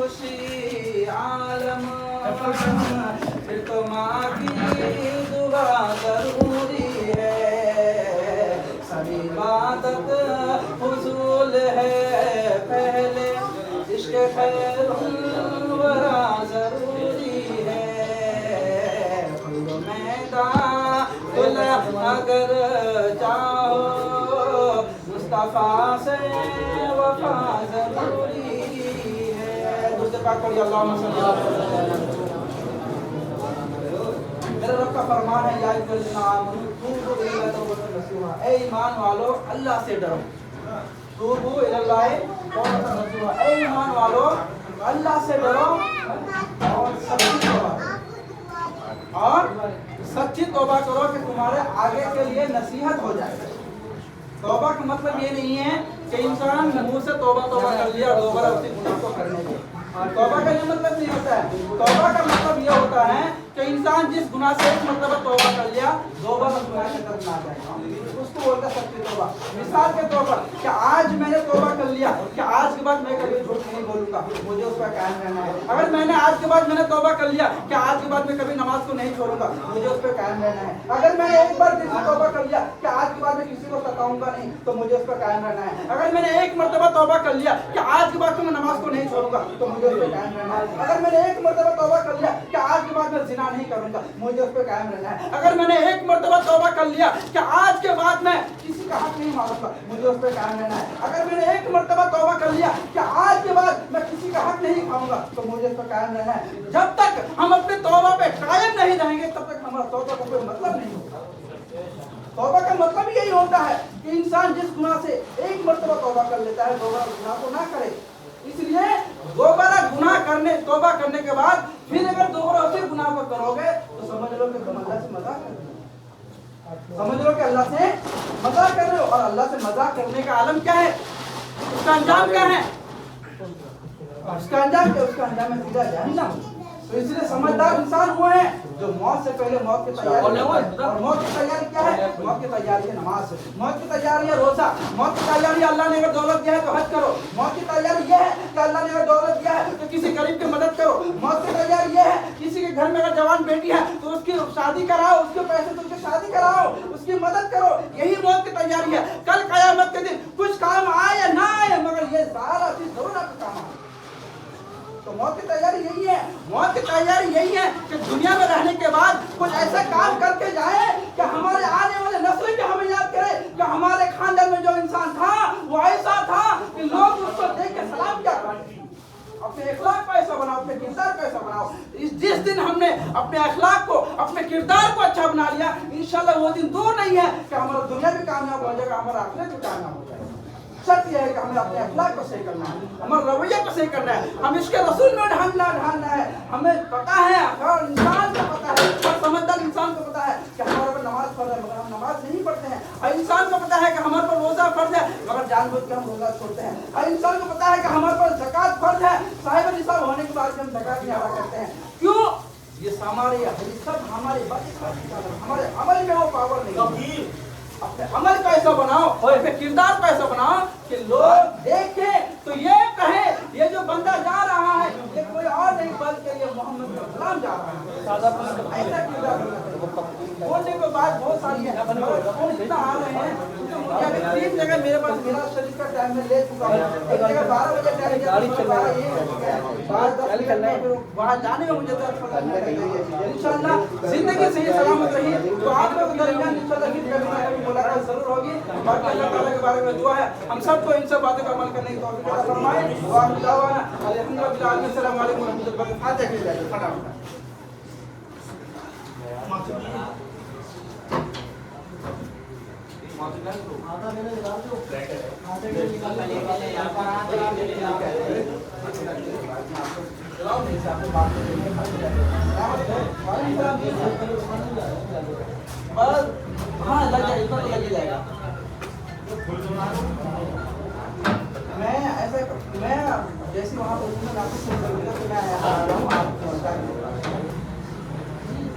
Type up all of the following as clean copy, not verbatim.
फरोशी आलम, फिर तो माँ की दुआ जरूरी है। सभी इबादत हुजूल है, पहले इश्क खैरुल वरा जरूरी है। खुल मैदान खुला अगर चाहो, मुस्तफा से वफा जरूरी है। दूसरे पाक पढ़िए, अल्लाहुम्मा सल्ली अला मुहम्मद। मेरे रब का फरमान है, या अय्युहल्लज़ीना आमनू तूबू इलैहि तौबतन नसूहा, ए ईमान वालो अल्लाह से डरो। तूबू इलैहि तौबतन नसूहा, ए ईमान वालो अल्लाह से डरो और सच्ची तौबा करो कि तुम्हारे आगे के लिए नसीहत हो जाए। तौबा का मतलब ये नहीं है कि इंसान मुंह से तौबा कर लिया और दोबारा उसी गुनाह को करने लगे। तौबा का ये मतलब नहीं होता है। तौबा का मतलब ये होता है कि इंसान जिस गुनाह से एक मरतबा तौबा कर लिया, दोबारा गुनाह के तरफ ना जाए, उसको बोलता है सच्ची तौबा। मिसाल के तौर पर कि आज मैंने तौबा कर लिया कि आज के बाद मैं कभी झूठ नहीं बोलूंगा, मुझे उस पर कायम रहना है। अगर मैंने आज के बाद मैंने तौबा कर लिया कि आज के बाद मैं कभी नमाज को नहीं छोड़ूंगा, मुझे उस पर कायम रहना है। अगर मैंने एक बार दिल से तौबा कर लिया कि आज के बाद मैं किसी को सताऊंगा नहीं, तो मुझे उस पर कायम रहना है। अगर मैंने एक मरतबा तौबा कर लिया कि आज के बाद मैं नमाज को नहीं छोड़ूंगा, तो मुझे उस पर कायम रहना है। अगर मैंने एक मरतबा तौबा कर लिया कि आज के बाद मैं जिना नहीं करूंगा, मुझे उस पर कायम रहना है। अगर मैंने एक मरतबा तौबा कर लिया कि आज के बाद मैं किसी का हक नहीं मारूंगा, मुझे उस पर कायम रहना है। अगर मैंने एक मरतबा तौबा कर लिया कि आज के बाद मैं किसी का हक नहीं खाऊंगा, तो मुझे उस पर कायम रहना है। जब तक हम अपने तौबा पे कायम नहीं रहेंगे, तब तक हमारा तौबा का कोई मतलब नहीं होगा। तौबा का मतलब यही होता है कि इंसान जिस गुनाह से एक मरतबा तौबा कर लेता है, दोबारा गुनाह को ना करे। इसलिए दोबारा गुनाह करने तौबा करने के बाद फिर अगर दोबारा उसी गुनाह को करोगे, तो समझ लो कि तुम अल्लाह से मजाक कर रहे हो। समझ लो कि अल्लाह से मजाक कर रहे हो। और अल्लाह से मजाक करने का आलम क्या है, उसका अंजाम क्या है? उसका अंजाम क्या? उसका अंजाम है सीधा जहन्नम। तो इसलिए समझदार इंसान वो है जो मौत से पहले मौत की तैयारी। और मौत की तैयारी क्या है? मौत की तैयारी है नमाज, मौत की तैयारी है रोजा, मौत की तैयारी अल्लाह ने अगर दौलत दिया है तो हज करो, मौत की तैयारी ये है कि अल्लाह ने अगर दौलत दिया है तो किसी गरीब की मदद करो, मौत की तैयारी ये है किसी के घर में अगर जवान बेटी है तो उसकी शादी कराओ, उसके पैसे से उसकी शादी कराओ, उसकी मदद करो। यही मौत की तैयारी है। कल कयामत के दिन कुछ काम आए या ना आए, मगर ये सारा चीज जरूर आपके काम आए। तो मौत की तैयारी यही है। मौत की तैयारी यही है कि दुनिया में रहने के बाद कुछ ऐसा काम करके जाए कि हमारे आने वाले नस्ल भी हमें याद करे कि हमारे खानदान में जो इंसान था वो ऐसा था कि लोग उसको देख के सलाम किया करते। अपने अखलाक को ऐसा बनाओ, अपने किरदार को ऐसा बनाओ। जिस दिन हमने अपने अखलाक को, अपने किरदार को अच्छा बना लिया, इंशाल्लाह वो दिन दूर नहीं है कि हमारा दुनिया भी कामयाब हो जाएगा, हमारा आखिरत भी कामयाब हो जाएगा। शर्त यह है कि हमें अपने अखलाक को सही करना है, हमारे रवैये को सही करना है, हम इसके रसूल में ढालना है। हमें पता है, हर इंसान को पता है, हर समझदार इंसान को पता है कि हमारे पर नमाज फर्ज है, मगर हम नमाज नहीं पढ़ते हैं। हर इंसान को पता है कि हमारे पर रोजा फर्ज है, मगर जानबूझ के हम रोजा छोड़ते हैं। हर इंसान को पता है कि हमारे पर ज़कात फर्ज है, साहिब निसाब होने के बाद हम ज़कात नहीं अदा करते हैं। क्यों? ये हमारे सब हमारे हमारे अमल में वो पावर नहीं। अपने अमल का ऐसा बनाओ और अपने किरदार का ऐसा बनाओ कि लोग देखें तो ये कहे ये जो बंदा जा रहा है ये कोई और नहीं बल्कि ये मोहम्मद सल्लल्लाहु जा रहा है। ऐसा किरदार बोलने को बात बहुत सारी है, कौन इतना आ रहे हैं। अभी 3 जगह मेरे पास मेरा शरीर का टाइम में ले चुका हूँ। एक जगह 12 बजे टाइम वहाँ जाने में मुझे इंशाल्लाह जिंदगी सही सलामत रही तो आप लोग दरमियान इंशाल्लाह फिर कभी मुलाकात जरूर होगी। बाकी अल्लाह ताला के बारे में दुआ है हम सबको इन सब बातों का अमल करने की तौफीक अता फरमाए। व आखिर दावाना अल्हम्दुलिल्लाह अस्सलामु अलैकुम व रहमतुल्लाहि व बरकातहू। फातिहा के लिए फटाफट आधा मैंने निकाल दो आधे के निकाल पहले यहां पर आ चलाओ नहीं से आपको बात करेंगे बस। हाँ लग जाएगा, इतना तो लग ही जाएगा। मैं ऐसा मैं जैसे वहाँ पर आपको फोन करूँगा तो मैं आ रहा हूँ आप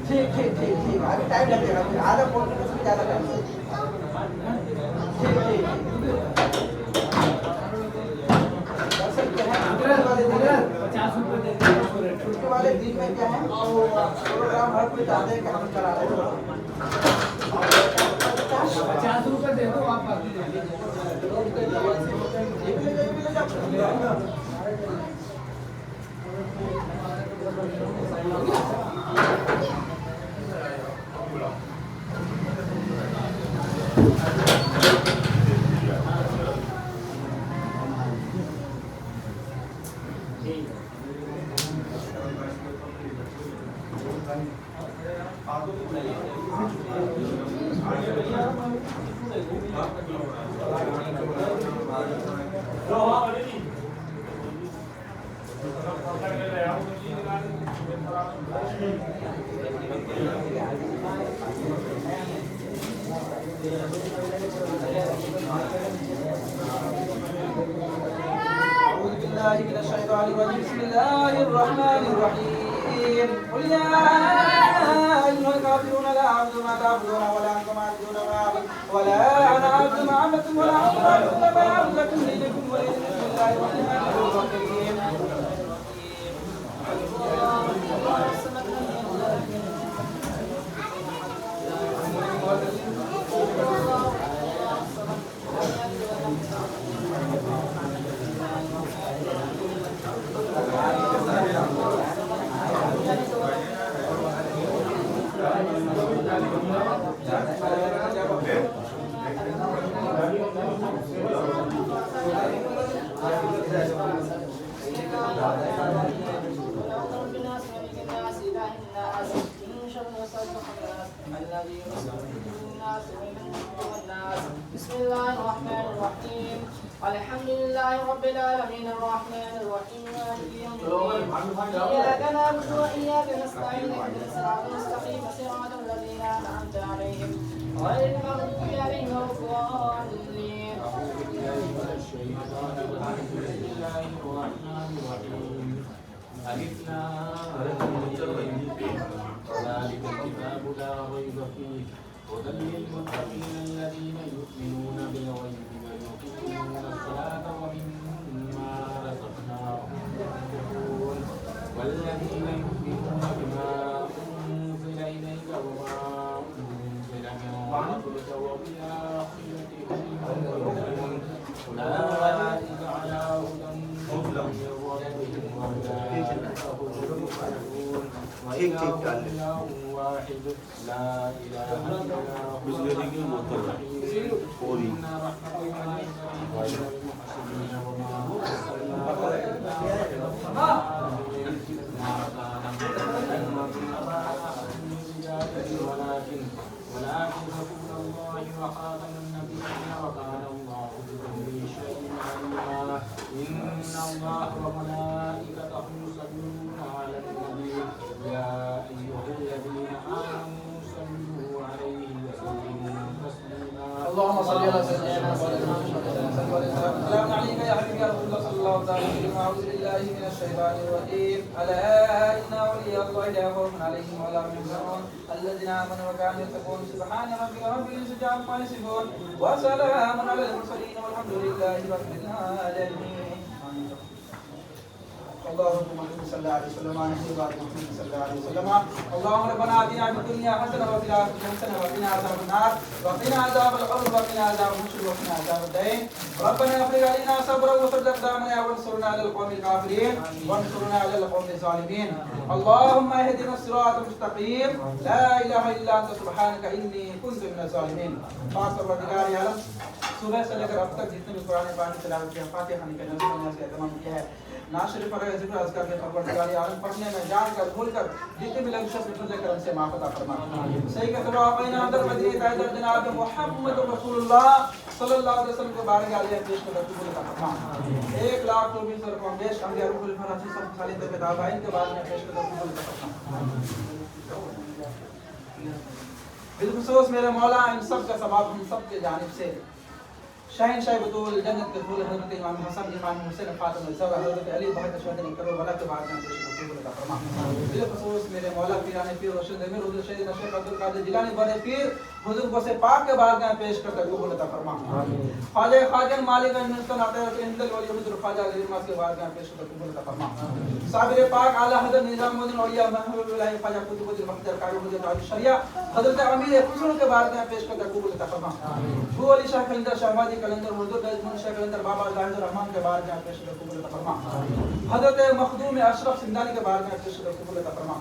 ठीक ठीक ठीक ठीक अभी टाइम लगेगा, फिर आधा फोन करने से ज़्यादा टाइम ठीक ठीक कर सकते हैं। 50 क्या है प्रोग्राम हर कोई चाहते हैं कि हम करा रहे हैं। 50 रुपए दे दो आप बाकी ले بسم الله الرحمن الرحيم قل يا أيها الكافرون لا أعبد ما تعبدون ولا أنتم عابدون ما أعبد ولا أنا عبد ما عبدتم ولا أنتم عابدون ما أعبد لكم دينكم ولي دين. بسم الله الرحمن الرحيم بسم الله الرحمن الرحيم الحمد لله رب العالمين الرحمن الرحيم مالك يوم الدين إياك نعبد وإياك نستعين اهدنا الصراط المستقيم صراط الذين أنعمت عليهم غير المغضوب عليهم ولا الضالين. ذلك الكتاب لا ريب فيه هدى للمتقين الذين يؤمنون بالغيب ويقيمون الصلاة ومما رزقناهم ينفقون والذين يؤمنون بما أنزل إليك وما أنزل من قبلك وبالآخرة هم يوقنون أولئك على هدى من ربهم وأولئك هم المفلحون. وإله واحد لا إله إلا هو إن رحمة الله غير المحسنين وما أرسلناك إلا رحمة ما كان ولكن رسول الله وخاتم النبيين وكان الله بكل شيء عليما. إن الله وملائكته يصلون على النبي يا أيها الذين آمنوا صلوا عليه وسلموا تسليما. اللهم صل على سيدنا محمد السلام عليك يا حبيبي يا رسول الله صلى الله عليه وسلم. أعوذ بالله من الشيطان الرجيم. ألا إن أولياء الله لا خوف عليهم ولا هم يحزنون الذين آمنوا وكانوا يتقون. سبحان ربك رب العزة عما يصفون وسلام على المرسلين والحمد لله رب العالمين. اللهم صل على سيدنا محمد صلى الله عليه وسلم. اللهم ربنا آتنا في الدنيا حسنة وفي الآخرة حسنة وقنا عذاب النار وقنا عذاب القبر وقنا عذاب النشر وقنا عذاب الدين. ربنا افرغ علينا صبرا وثبت أقدامنا وانصرنا على القوم الكافرين وانصرنا على القوم الظالمين. اللهم اهدنا الصراط المستقيم. لا إله إلا أنت سبحانك إني كنت من الظالمين. خاص پروردگار عالم صبح سے لے کر اب تک جتنے بھی قرآن پاک تلاوت کیا فاتحہ کے نظر سے اہتمام کیا ہے ناصر فرغ ذکر اذکار کے پروردگار عالم پڑھنے میں جان کر بھول کر جتنے بھی لفظ لے کر ان سے معاف عطا فرما. صحیح کہ سبا بین اندر مدینہ تاجر جناب محمد رسول اللہ صلی اللہ علیہ وسلم کے بارے عالیہ پیش کر قبول عطا فرما. 1,24,000 رقم پیش انبیاء روح الفراسی سب خالد کے دعوائن کے بعد میں پیش کر قبول عطا فرما. بالخصوص میرے مولا ان سب کا ثواب ہم سب کی جانب سے شہنشاہ بطول جنت کے پھول حضرت امام حسن امام حسین فاطمہ الزہرا حضرت علی بہت شہداء کرو بلا کے بعد میں قبول عطا فرما. بالخصوص میرے مولا پیران پیر رشید امیر حضرت شیخ عبد القادر جیلانی بڑے پیر हुजूर को से पाक के बारगाह पेश करके कबूल अता फरमा। ख्वाजा खाजन मालिक मिल्कन अतरत इंदल वली हुजूर ख्वाजा अलीमास के बारगाह पेश करके कबूल अता फरमा। साबिर पाक आला हजरत निजामुद्दीन औलिया महबूब इलाही ख्वाजा कुतुबुद्दीन बख्तियार कारी हुजूर ताज शरिया हजरत अमीर खुसरो के बारगाह पेश करके कबूल अता फरमा। भू अली शाह कलंदर शहबाजी कलंदर हुजूर दजमन शाह कलंदर बाबा जाहिदुर रहमान के बारगाह पेश करके कबूल अता फरमा। हजरत मखदूम अशरफ सिंधानी के बारगाह पेश करके कबूल अता फरमा।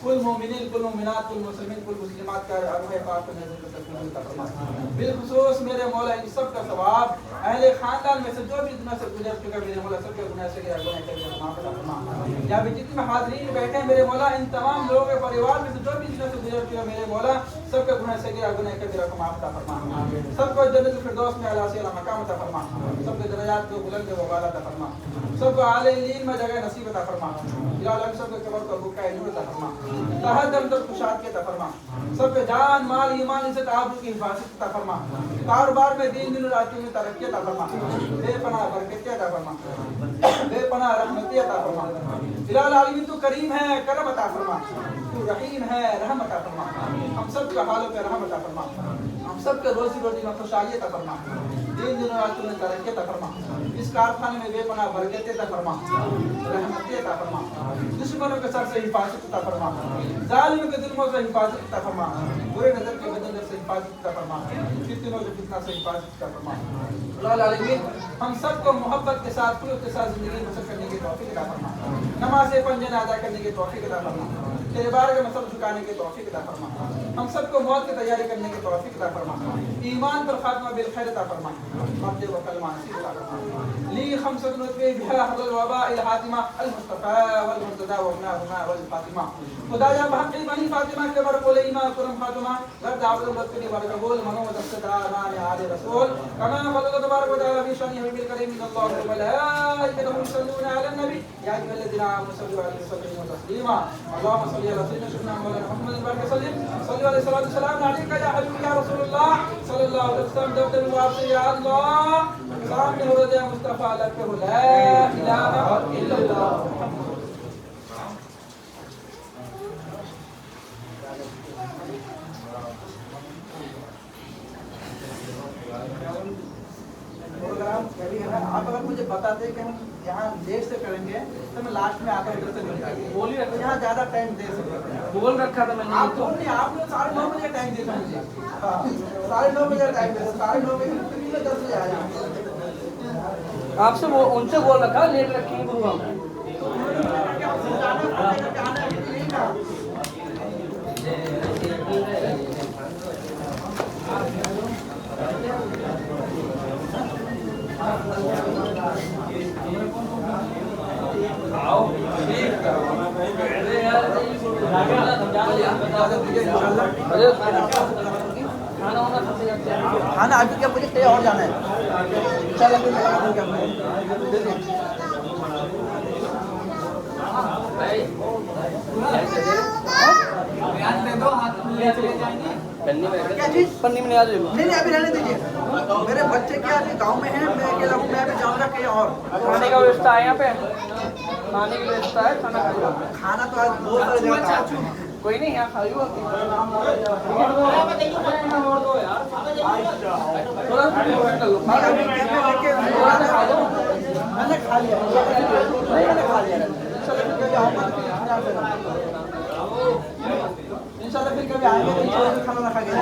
कुल मोमिनीन कुल मोमिनात कुल मुस्लिमीन कुल मुस्लिमात का अरवाह पाक को नज़र करके कबूल अता फरमा। बिलखुसूस मेरे मौला इन सब का सवाब अहले खानदान में से जो भी दुनिया से गुजर चुका मेरे मौला सब के गुनाह से गुनाह के माफ अता फरमा। यहाँ पे जितने हाज़रीन बैठे हैं मेरे मौला इन तमाम लोगों के परिवार में से जो भी दुनिया से गुजर चुका मेरे मौला सब के गुनाह से गुनाह के माफ अता फरमा। सबको जन्नत फिरदौस में अला सिला मकाम अता फरमा। सबके दर्जात को बुलंद व बाला अता फरमा। सबको आले इल्म में जगह नसीब अता फरमा। या अल्लाह सबके कब्र को भूखा नूर अता फरमा। तहत दम तक खुशाद के अता फरमा। सबके जान माल ईमान इज्जत आबरू की हिफाजत अता फरमा। कारोबार में दीन दिन रात में तरक्की अता फरमा। बेपनाह बरकत अता फरमा। बेपनाह रहमत अता फरमा। इलाही आलमीन तू करीम है करम अता फरमा। तू रहीम है रहम अता फरमा। हम सब के हालों पे रहम अता फरमा। हम सब के रोजी रोटी में खुशहाली अता फरमा। दीन दिन रात में तरक्की अता फरमा। इस कारखाने में बेपनाह बरकत अता फरमा। रहमत अता फरमा। दुश्मनों के सर से हिफाजत अता फरमा। जालिम के जुल्मों से हिफाजत अता फरमा। बुरे नजर के बदनजर से हिफाजत अता फरमा। फितनों के फितना से हिफाजत अता फरमा। इलाही आलमीन हम सबको मोहब्बत के साथ खुलूस के साथ जिंदगी बसर करने की तौफीक अता फरमा। नमाज़ पंजन अदा करने की तौफीक अता फरमा। तेरे बारे में मसल झुकाने की तौफीक अता फरमा। हम सबको मौत की तैयारी करने की तौफीक अता फरमा। ईमान पर खात्मा बिल खैर अता फरमा। मर्द व कलमा नसीब अता फरमा। ली खमसत नुतबे बिहा हदल वबा इल हातिमा अल मुस्तफा वल मुर्तदा व अबनाहुमा वल फातिमा। खुदा या बहक़ बनी फातिमा के बरकोल ईमान कुरम फातिमा गर्द आबद रसूल व कबूल मनो दस्तदा मान आले रसूल कमा फضل तबारक व तआला फी शानि बिल करीम अल्लाह व मलाइकतहु युसल्लूना अलन नबी या अय्युहल्लज़ीना आमनु सल्लु अलैहि व सल्लिमु तस्लीमा। अल्लाहुम्मा सल्लि अला सय्यिदिना मौलाना मुहम्मद व सल्लिम सल्लु अलैहि सलातु व सलाम अलैका या हबीब या रसूलुल्लाह सल्लल्लाहु अलैहि वसल्लम। दब दब वापस या अल्लाह सामने हो रहा मुस्तफा लक ला इलाहा इल्लल्लाह। प्रोग्राम कभी है ना आप अगर मुझे बताते कि हम यहाँ लेट से करेंगे तो मैं लास्ट में आकर उधर से मिल जाएगी बोल ही रखा यहाँ ज़्यादा टाइम दे सकते बोल रखा था मैंने। आप बोल नहीं आपने 9:30 बजे टाइम दिया था मुझे। हाँ 9:30 बजे टाइम दिया 9:30 बजे 10 बजे आ जाएंगे। आपसे वो उनसे बोल रखा लेट रखेंगे प्रोग्राम। खाना अभी क्या मुझे कहीं और जाना है। चल अभी मैं पन्नी में नहीं आ जाएगा। नहीं अभी रहने दीजिए। मेरे बच्चे क्या अभी गांव में हैं मैं अकेला हूँ। मैं अभी जाऊँगा कहीं और। खाने का व्यवस्था है यहाँ पे खाने की व्यवस्था है खाना खाना तो आज बहुत सारे जगह कोई नहीं यहाँ खाई हुआ मैंने खा लिया मैंने खा लिया इंशाल्लाह फिर कभी आएंगे तो खाना रखा गया